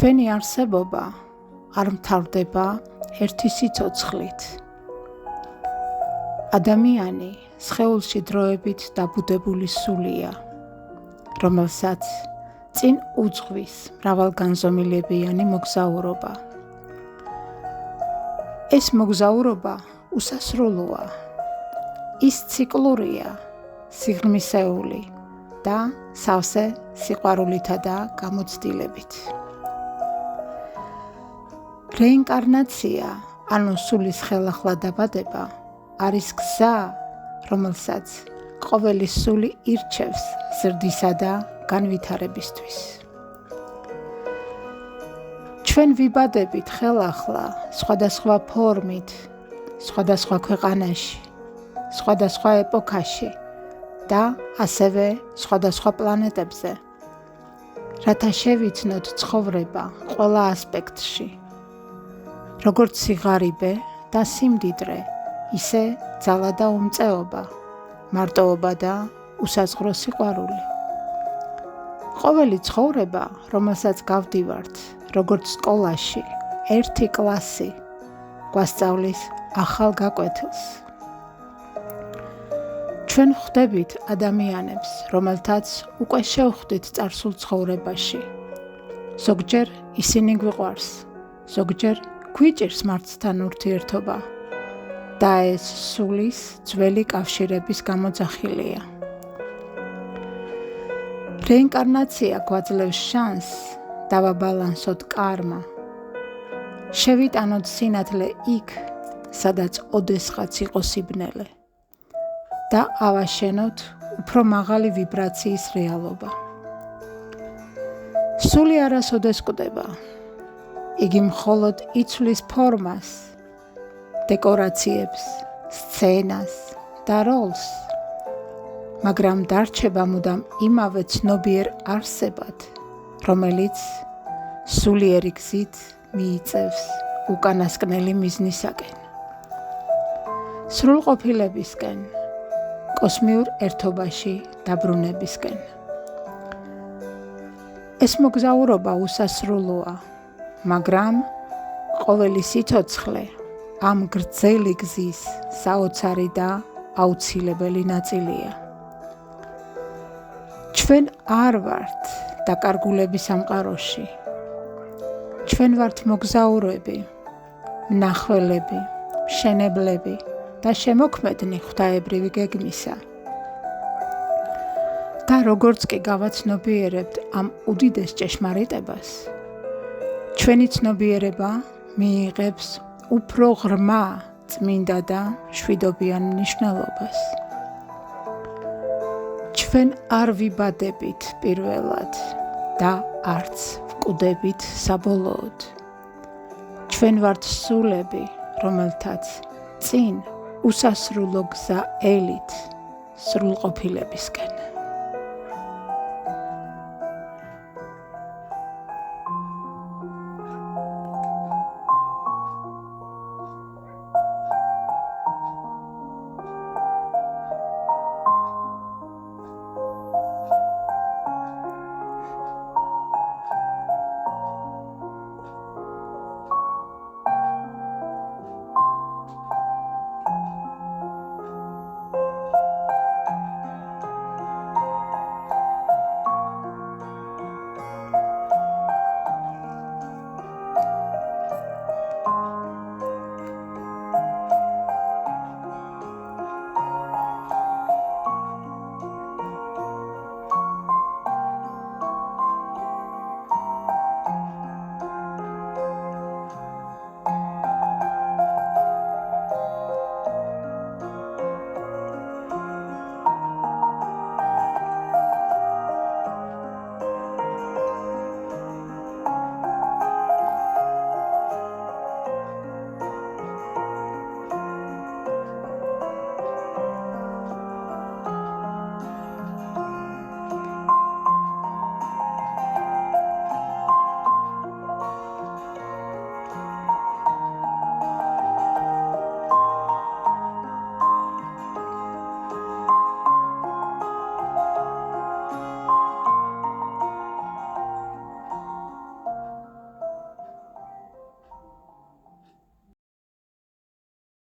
ჩვენი არსებობა არ მთავრდება ერთი სიცოცხლით. ადამიანი სხეულში დროებით დაბუდებული სულია, რომელსაც წინ უძღვის მრავალგანზომილებიანი მოგზაურობა. ეს მოგზაურობა უსასრულოა, ის ციკლურია, სიღრმისეული და სავსე სიყვარულითა და გამოცდილებით. რეინკარნაცია, ანუ სულის ხელახლა დაბადება, არის გზა, რომელსაც ყოველი სული ირჩევს ზრდისა და განვითარებისთვის. ჩვენ ვიბადებით ხელახლა სხვადასხვა ფორმით, სხვადასხვა ქვეყანაში, სხვადასხვა ეპოქაში და ასევე სხვადასხვა პლანეტებზე, რათა შევიცნოთ ცხოვრება ყველა ასპექტში, როგორც სიღარიბე და სიმდიდრე, ისე ძალა და უმწეობა, მარტოობა და უსაზღრო სიყვარული. ყოველი ცხოვრება, რომელსაც გავდივართ, როგორც სკოლაში, ერთი კლასი, გვასწავლის ახალ გაკვეთილს. ჩვენ ვხვდებით ადამიანებს, რომელთაც უკვე შევხვდით წარსულ ცხოვრებაში. ზოგჯერ ისინი გვიყვარს, ზოგჯერ გვიჭირს მარცხთან ურთიერთობა და ეს სულის ძველი კავშირების გამოძახილია. რეინკარნაცია გვაძლევს შანსს დავაბალანსოთ კარმა, შევიტანოთ სინათლე იქ, სადაც ოდესღაც იყო სიბნელე და ავაშენოთ უფრო მაღალი ვიბრაციის რეალობა. სული არასოდეს კვდება, იგი მხოლოდ იცვლის ფორმას, დეკორაციებს, სცენას და როლს, მაგრამ დარჩება მუდამ იმავე ცნობიერ არსებად, რომელიც სულიერი გზით მიიწევს უკანასკნელი მიზნისაკენ, სრულყოფილებისკენ, კოსმიურ ერთობაში დაბრუნებისკენ. ეს მოგზაურობა უსასრულოა, მაგრამ ყოველი სიცოცხლე ამ გრძელი გზის საოცარი და აუცილებელი ნაწილია. ჩვენ არ ვართ დაკარგულების სამყაროში. ჩვენ ვართ მოგზაურები, მნახველები, მშენებლები და შემოქმედნი ღვთაებრივი გეგმისა. და როგორც კი გავაცნობიერებთ ამ უდიდეს ჭეშმარიტებას, ჩვენი ცნობიერება მიიღებს უფრო ღრმა, წმინდა და მშვიდობიან მნიშვნელობას. ჩვენ არ ვიბადებით პირველად და არც ვკვდებით საბოლოოდ. ჩვენ ვართ სულები, რომელთაც წინ უსასრულო გზა ელით სრულყოფილებისკენ.